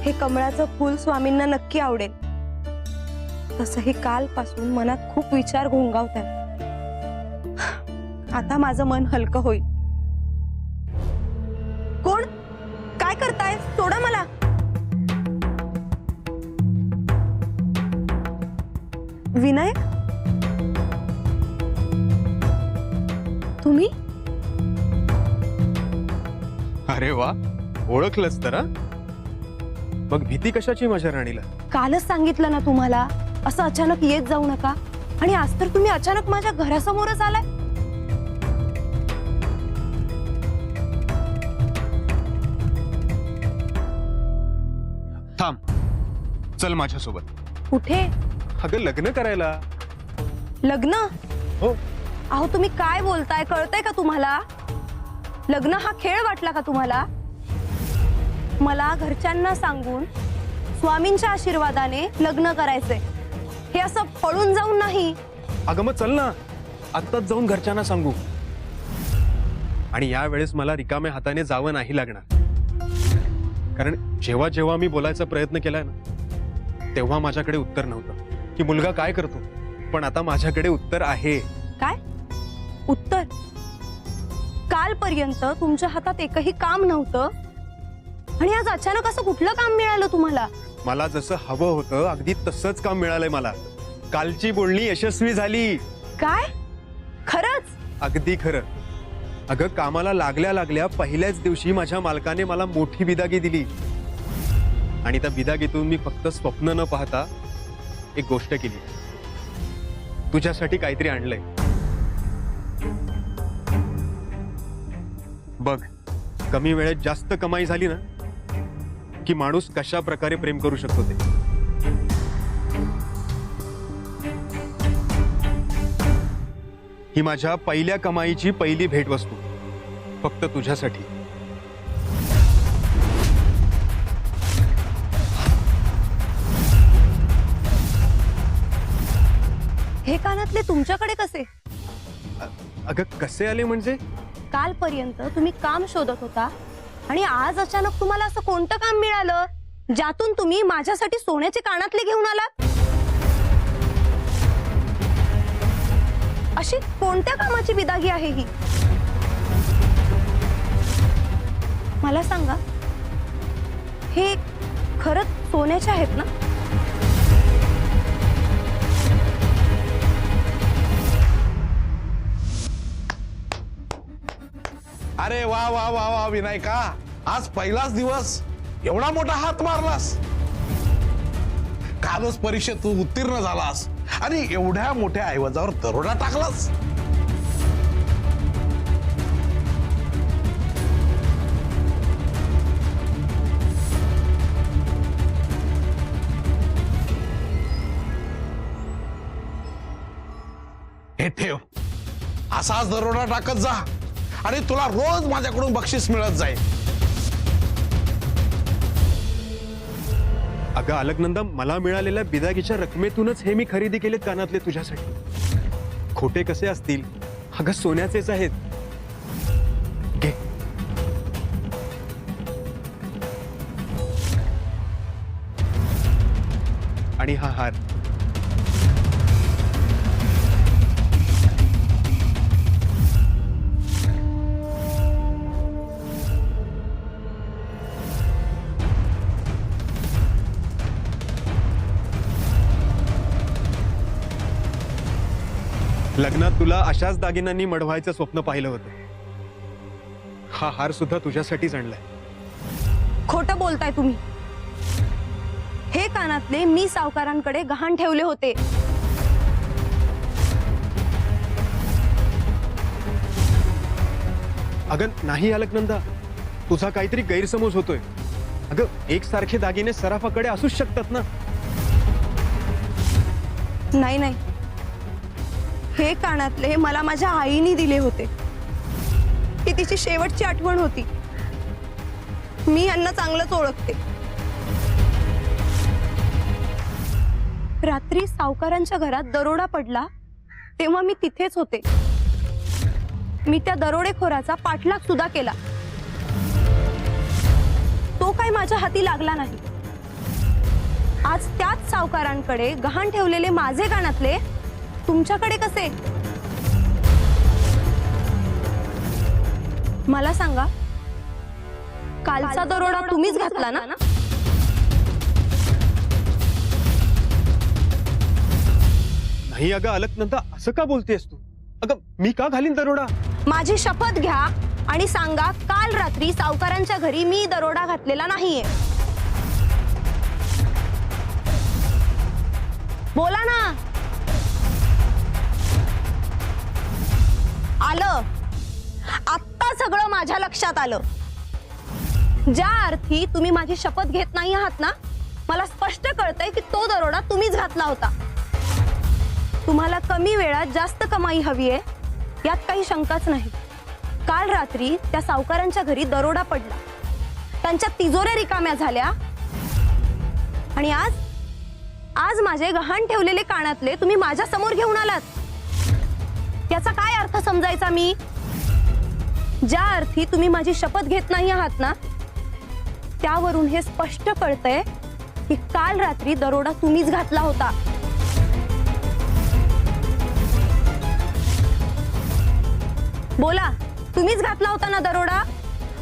हे कमळाचं फूल स्वामींना नक्की आवडेल। तसंही कालपासून मनात खूप विचार घोंगावतात। आता माझं मन हलकं होईल। कोण? काय करताय? सोडा मला। विनायक, तुम्ही? अरे वा, ओळखलंस तर? मग भीती कशाची माझ्या राणीला? कालच सांगितलं ना तुम्हाला, असं अचानक येत जाऊ नका। आणि आज तर तुम्ही अचानक माझ्या घरासमोरच आलाय। थांब, चल माझ्यासोबत। कुठे? अगं लग्न करायला। लग्न? हो। अहो तुम्ही काय बोलताय? कळतंय का तुम्हाला? लग्न हा खेळ वाटला का तुम्हाला? मला घरच्यांना सांगून स्वामींच्या आशीर्वादाने लग्न करायचंय, हे असं पळून जाऊन नाही। अगं मग चल ना, आत्ताच जाऊन घरच्यांना सांगू। आणि या वेळेस मला रिकाम्या हाताने जावं नाही लागणार, कारण जेव्हा जेव्हा मी बोलायचा प्रयत्न केलाय ना, तेव्हा माझ्याकडे उत्तर नव्हतं की मुलगा काय करतो, पण आता माझ्याकडे उत्तर आहे। काय उत्तर? कालपर्यंत तुमच्या हातात एकही काम नव्हतं आणि आज अचानक असं कुठलं काम मिळालं तुम्हाला? मला जसं हवं होतं अगदी तसंच काम मिळालंय मला। कालची बोलणी यशस्वी झाली। काय? खरंच? अगदी खरं। अगं कामाला लागल्या लागल्या पहिल्याच दिवशी माझ्या मालकाने मला मोठी बिदागी दिली, आणि त्या बिदागीतून मी फक्त स्वप्न न पाहता एक गोष्ट केली। तुझ्यासाठी काहीतरी आणलंय बघ। कमी वेळेत जास्त कमाई झाली ना की माणूस कशा प्रकारे प्रेम करू शकतो ते। ही माझ्या पहिल्या कमाईची पहिली भेटवस्तू, फक्त तुझ्यासाठी। हे कानातले तुमच्याकडे कसे? अगं कसे आले म्हणजे? कालपर्यंत तुम्ही काम शोधत होता आणि आज अचानक तुम्हाला असं कोणतं काम मिळालं ज्यातून तुम्ही माझ्यासाठी सोन्याचे कानातले घेऊन आलात? अशी कोणत्या कामाची बिदागी आहे ही? मला सांगा, हे खरंच सोन्याचे आहेत ना? अरे वा वा वा वा विनायका, आज पहिलाच दिवस एवढा मोठा हात मारलास। कालच परीक्षेत तू उत्तीर्ण झालास आणि एवढ्या मोठ्या ऐवजावर दरोडा टाकलास। हे ठेव, असाच दरोडा टाकत जा आणि तुला रोज माझ्याकडून बक्षीस मिळत जाईल। अगं अलकनंदा, मला मिळालेल्या बिदागीच्या रकमेतूनच हे मी खरेदी केलेत कानातले तुझ्यासाठी। खोटे कसे असतील? अगं सोन्याचेच आहेत। घे। आणि हा हार। लग्नात तुला अशाच दागिन्यांनी मढवायचं स्वप्न पाहिलं होतं। हा हार सुद्धा तुझ्यासाठीच आणलाय। खोटं बोलताय तुम्ही। हे कानातले मी सावकारांकडे गहाण ठेवले होते। अगं नाही अलकनंदा, तुझा काहीतरी गैरसमज होतोय। अगं एकसारखे दागिने सराफाकडे असूच शकतात ना। नाही नाही, हे कानातले मला माझ्या आईने दिले होते। ती तिची शेवटची आठवण होती। मी यांना चांगलंच ओळखते। रात्री सावकारांच्या घरात दरोडा पडला तेव्हा मी तिथेच होते। मी त्या दरोडेखोराचा पाठलाग सुद्धा केला। तो काय माझ्या हाती लागला नाही, आज त्याच सावकारांकडे गहाण ठेवलेले माझे कानातले तुमच्याकडे कसे? मला सांगा, कालचा दरोडा तुम्हीच घातला ना? नाही अगं अलकनंदा, असं का बोलतेस तू? अगं मी का घालीन दरोडा? माझी शपथ घ्या आणि सांगा, काल रात्री सावकारांच्या घरी मी दरोडा घातलेला नाहीये. बोला ना. आलं, आत्ता सगळं माझ्या लक्षात आलं. ज्या अर्थी तुम्ही माझी शपथ घेत नाही आहात ना, मला स्पष्ट कळतंय की तो दरोडा तुम्हीच घातला होता. तुम्हाला कमी वेळात जास्त कमाई हवी आहे, यात काही शंकाच नाही. काल रात्री त्या सावकारांच्या घरी दरोडा पडला, त्यांच्या तिजोऱ्या रिकाम्या झाल्या आणि आज माझे गहाण ठेवलेले कानातले तुम्ही माझ्या समोर घेऊन आलात. याचा काय अर्थ समजायचा मी? ज्या अर्थी तुम्ही माझी शपथ घेत नाही आहात ना, त्यावरून हे स्पष्ट कळतंय की काल रात्री दरोडा तुम्हीच घातला होता. बोला, तुम्हीच घातला होता ना दरोडा?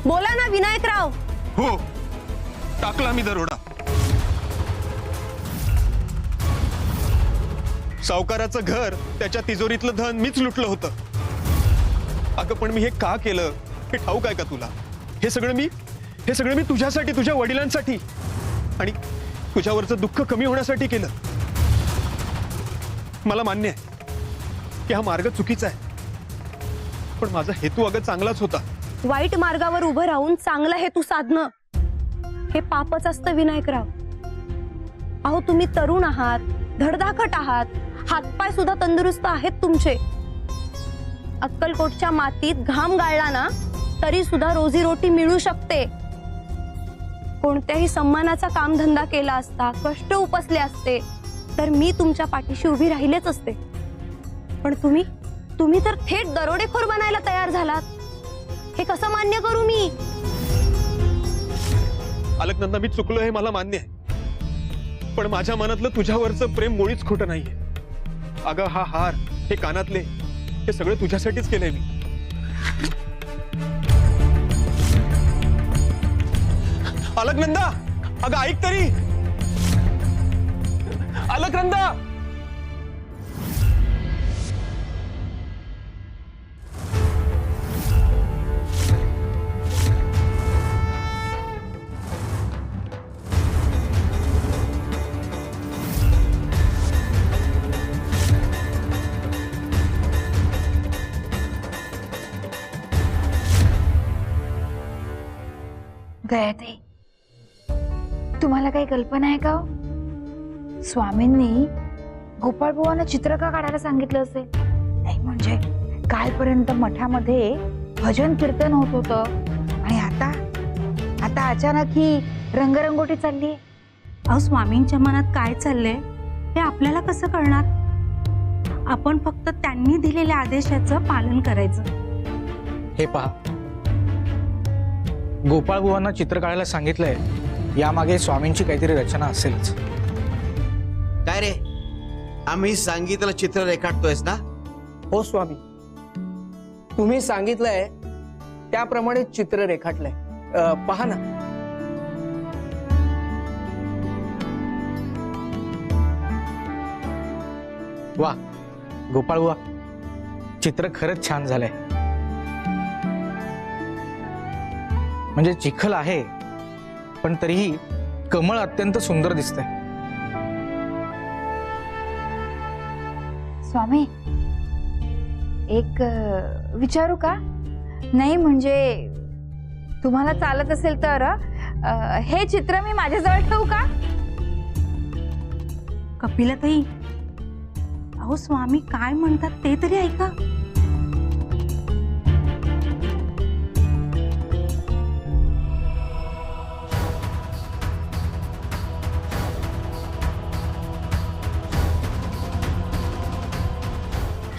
बोला ना विनायकराव. हो, टाकला मी दरोडा. सावकाराचं घर, त्याच्या तिजोरीतलं धन मीच लुटलं होतं. अगं पण मी हे का केलं हे ठाऊक आहे का तुला? हे सगळं मी तुझ्यासाठी, तुझ्या वडिलांसाठी आणि तुझ्यावरचं दुःख कमी होण्यासाठी केलं. मला मान्य आहे की हा मार्ग चुकीचा आहे, पण माझा हेतू अगं चांगलाच होता. वाईट मार्गावर उभं राहून चांगला हेतू साधणं हे पापच असतं विनायकराव. अहो, तुम्ही तरुण आहात, धडधाकट आहात, हातपाय सुद्धा तंदुरुस्त आहेत तुमचे. अक्कलकोटच्या मातीत घाम गाळला ना तरी सुद्धा रोजीरोटी मिळू शकते. कोणत्याही सन्मानाचा कामधंदा केला असता, कष्ट उपसले असते तर मी तुमच्या पाठीशी उभी राहिलेच असते. पण तुम्ही तर थेट दरोडेखोर बनायला तयार झालात. हे कसं मान्य करू मी? अलकनंदा, मी चुकलो हे मला मान्य आहे, पण माझ्या मनातलं तुझ्यावरचं प्रेम मुळीच खोटं नाहीये. अगं हा हार, हे कानातले, हे सगळं तुझ्यासाठीच केलंय मी. अलकनंदा, अगं ऐक तरी. अलकनंदा. गयाताई, तुम्हाला काही कल्पना आहे का? स्वामींनी गोपाळ बुवांना चित्र का काढायला सांगितलं असेल? नाही म्हणजे कालपर्यंत मठामध्ये भजन कीर्तन होत होतं आणि आता अचानक ही रंगरंगोटी चालली. अहो, स्वामींच्या मनात काय चाललंय हे आपल्याला कसं कळणार? आपण फक्त त्यांनी दिलेल्या आदेशाचं पालन करायचं. हे पहा, गोपाळ बुवांना चित्र काढायला सांगितलंय, यामागे स्वामींची काहीतरी रचना असेलच. काय रे, आम्ही सांगितलं चित्र रेखाटतोयस ना? हो स्वामी, तुम्ही सांगितलंय त्याप्रमाणे चित्र रेखाटलंय. पहा ना. वा गोपाळ बुवा, चित्र खरंच छान झालंय. म्हणजे चिखल आहे पण तरीही कमळ अत्यंत सुंदर दिसतंय. स्वामी, एक विचारू का? नाही म्हणजे तुम्हाला चालत असेल तर हे चित्र मी माझ्याजवळ ठेवू का? कपिलताई, अहो स्वामी काय म्हणतात ते तरी ऐका.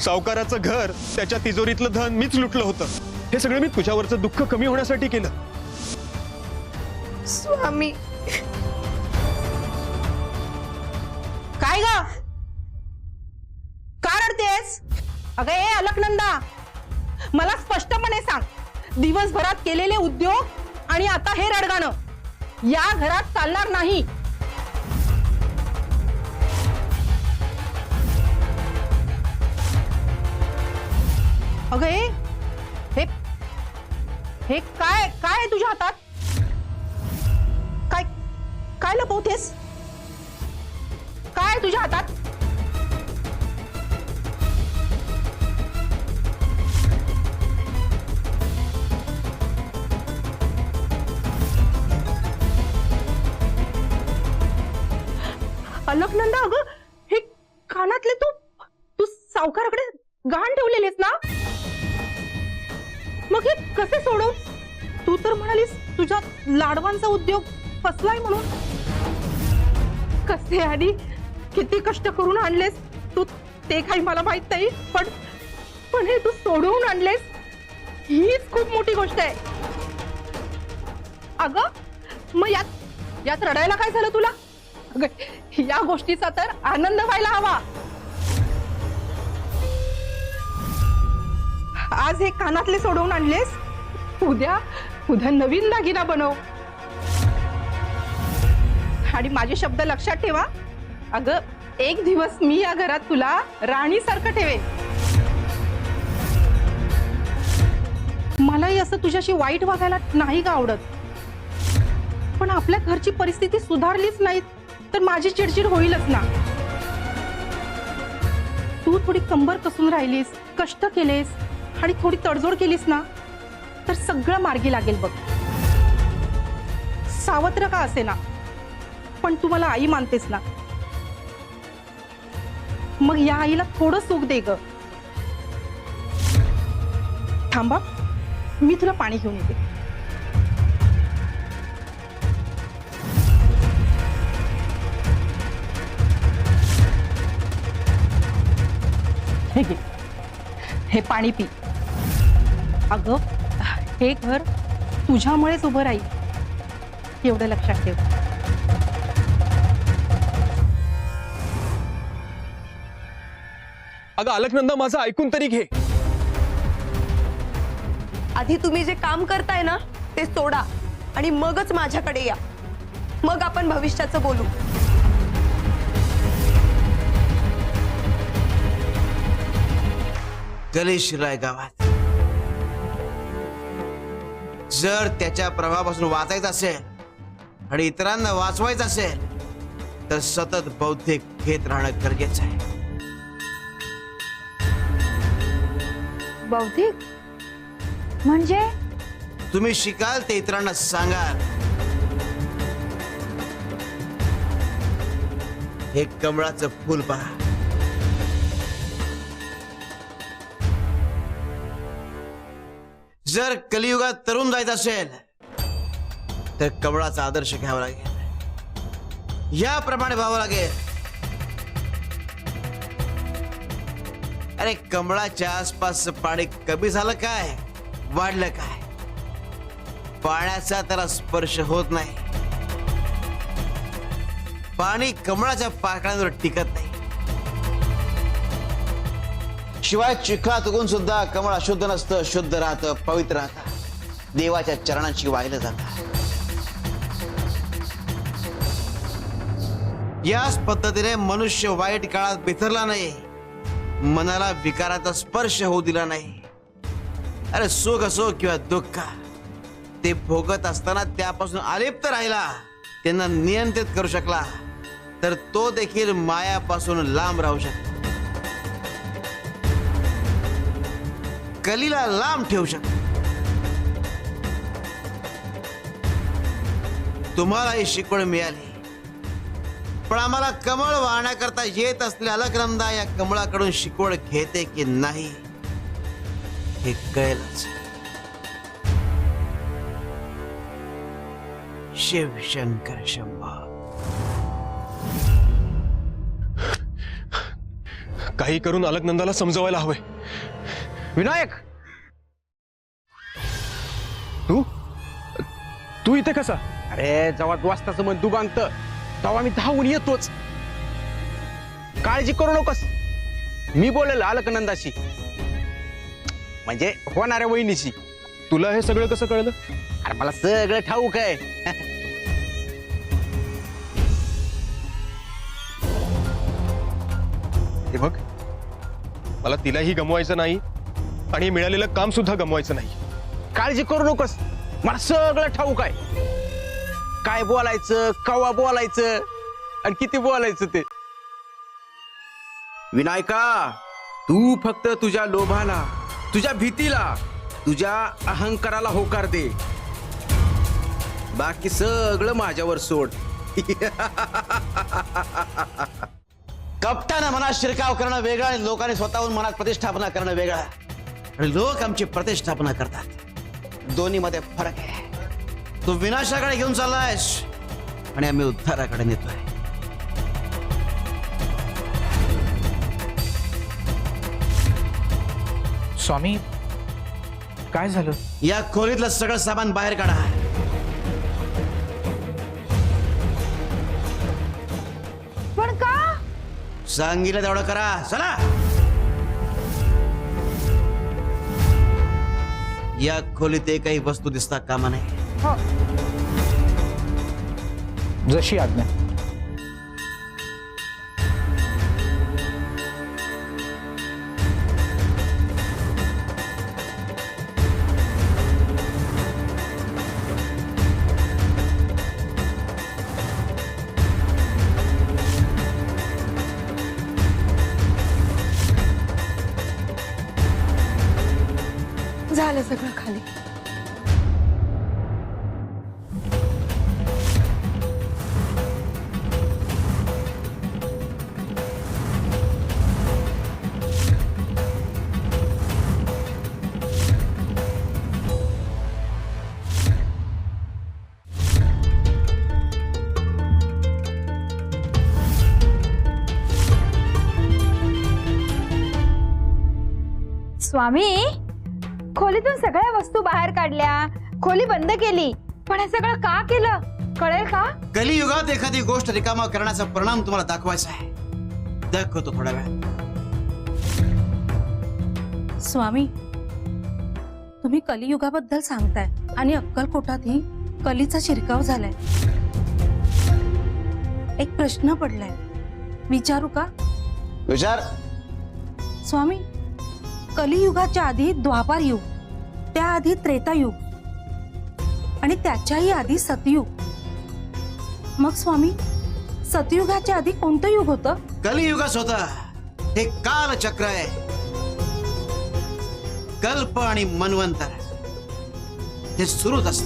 सावकाराचं घर, त्याच्या तिजोरीतलं धन मीच लुटलं होतं. हे सगळं मी तुझ्यावरचं दुःख कमी होण्यासाठी केलं. स्वामी, काय ग? का रडतेस? अगं ए अलकनंदा, मला स्पष्टपणे सांग, दिवसभरात केलेले उद्योग आणि आता हे रडगाणं या घरात चालणार नाही. अगं हे हे काय काय आहे तुझ्या हातात? काय काय लपवतेस? काय आहे तुझ्या हातात? अलकनंदा, अगं हे कानातले तू तू सावकाराकडे गहाण ठेवलेलेस ना? मग हे कसे सोडव? तू तर म्हणालीस तुझ्या लाडवांचा उद्योग फसलाय म्हणून. कसे आणि किती कष्ट करून आणलेस तू ते काही मला माहित नाही, पण पण हे तू सोडवून आणलेस हीच खूप मोठी गोष्ट आहे. अगं मग यात यात रडायला काय झालं तुला? अगं या गोष्टीचा तर आनंद व्हायला हवा. आज हे कानातले सोडवून आणलेस, उद्या उद्या नवीन दागिना बनव. आणि माझे शब्द लक्षात ठेवा. अगं एक दिवस मी या घरात तुला राणीसारखं ठेवेन. मलाही असं तुझ्याशी वाईट वागायला नाही का आवडत, पण आपल्या घरची परिस्थिती सुधारलीच नाही तर माझी चिडचिड होईलच ना. तू थोडी कंबर कसून राहिलीस, कष्ट केलेस आणि थोडी तडजोड केलीस ना तर सगळं मार्गी लागेल बघ. सावत्र का असे ना, पण तू मला आई मानतेस ना, मग या आईला थोडं सुख दे ग. थांबा, मी तुला पाणी घेऊन येते. हे घे, हे पाणी पी. अगं हे घर तुझ्यामुळेच उभं राहील एवढं लक्षात ठेव. अगं अलकनंदा, माझं ऐकून तरी घे. आधी तुम्ही जे काम करताय ना ते सोडा आणि मगच माझ्याकडे या. मग आपण भविष्याचं बोलू. कलेश शिरलाय गावात. जर त्याच्या प्रभावापासून वाचायचं असेल आणि इतरांना वाचवायचं असेल तर सतत बौद्धिक घेत राहणं गरजेचं आहे. बौद्धिक म्हणजे? तुम्ही शिकाल ते इतरांना सांगाल. हे कमळाचं फूल पहा. जर कलियुगात तरुण जायचं असेल तर कमळाचा आदर्श घ्यावा लागेल, याप्रमाणे व्हावं लागेल. अरे कमळाच्या आसपास पाणी कमी झालं काय, वाढलं काय? पाण्याचा त्याला स्पर्श होत नाही. पाणी कमळाच्या पाकळ्यांवर टिकत नाही. शिवाय चिखलात उगून सुद्धा कमळ अशुद्ध नसतं, शुद्ध राहतं, पवित्र राहतं, देवाच्या चरणांशी वाहिलं जातं. याच पद्धतीने मनुष्य वाईट काळात बिथरला नाही, मनाला विकाराचा स्पर्श होऊ दिला नाही. अरे सुख असो किंवा दुःख, ते भोगत असताना त्यापासून अलिप्त राहिला, त्यांना नियंत्रित करू शकला तर तो देखील मायापासून लांब राहू शकतो. कलीला लांब ठेवू शकतो. तुम्हाला ही शिकवण मिळाली, पण आम्हाला कमळ वाहण्याकरता येत असलेल्या अलकनंदा या कमळाकडून शिकवण घेते की नाही हे कळेलच. शिव शंकर शंभो. काही करून अलकनंदाला समजवायला हवंय. विनायक, तू तू इथे कसा? अरे जेव्हा वाजताचं मन दुगांगत तेव्हा मी धावून येतोच. काळजी करू नकोस, मी बोलेल अलकनंदाशी, म्हणजे होणाऱ्या वहिनीशी. तुला हे सगळं कसं कळलं? अरे मला सगळं ठाऊक आहे. हे बघ, मला तिलाही गमवायचं नाही आणि मिळालेलं काम सुद्धा गमवायचं नाही. काळजी करू नकोस, मला सगळं ठाऊक आहे. काय बोलायचं, कवा बोलायचं आणि किती बोलायचं ते. विनायका, तू फक्त तुझ्या लोभाला, तुझ्या भीतीला, तुझ्या अहंकाराला होकार दे. बाकी सगळं माझ्यावर सोड. कपटानं मनात शिरकाव करणं वेगळं आणि लोकांनी स्वतःहून मनात प्रतिष्ठापना करणं वेगळं. आणि लोक आमची प्रतिष्ठापना करतात, दोन्ही मध्ये फरक आहे. तू विनाशाकडे घेऊन चाललायस आणि आम्ही उद्धाराकडे नेतोय. स्वामी, काय झालं? या खोलीतलं सगळं सामान बाहेर काढा. पण का? सांगितलं तेवढं करा. चला. या खोलीत एकही वस्तू दिसता कामा नाही. हो. जशी आज्ञा. झालं सगळं खाली. स्वामी, खोलीतून सगळ्या वस्तू बाहेर काढल्या, खोली बंद केली, पण हे सगळं का केलं कळेल का? कलियुगात एखादी गोष्ट रिकामा करण्याचा परिणाम तुम्हाला दाखवायचा आहे. दाखवतो थोड्या वेळात. स्वामी, तुम्ही कलियुगाबद्दल सांगताय आणि अक्कलकोटातही कलीचा शिरकाव झालाय. एक प्रश्न पडलाय, विचारू का? विचार. स्वामी, कलियुगाच्या आधी द्वापार युग, त्याआधी त्रेतायुग आणि त्याच्याही आधी सतयुग. मग स्वामी, सतयुगाच्या आधी कोणतं युग होतं? कलियुगच होता. हे कालचक्र आहे. कल्प आणि मन्वंतर हे सुरूच असत.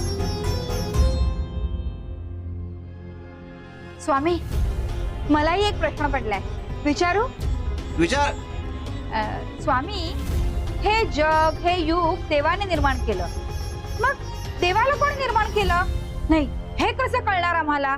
स्वामी, मलाही एक प्रश्न पडलाय, विचारू? विचार. स्वामी, हे जग, हे युग देवाने निर्माण केलं, मग देवाला कोण निर्माण केलं? नाही, हे कसं कळणार आम्हाला?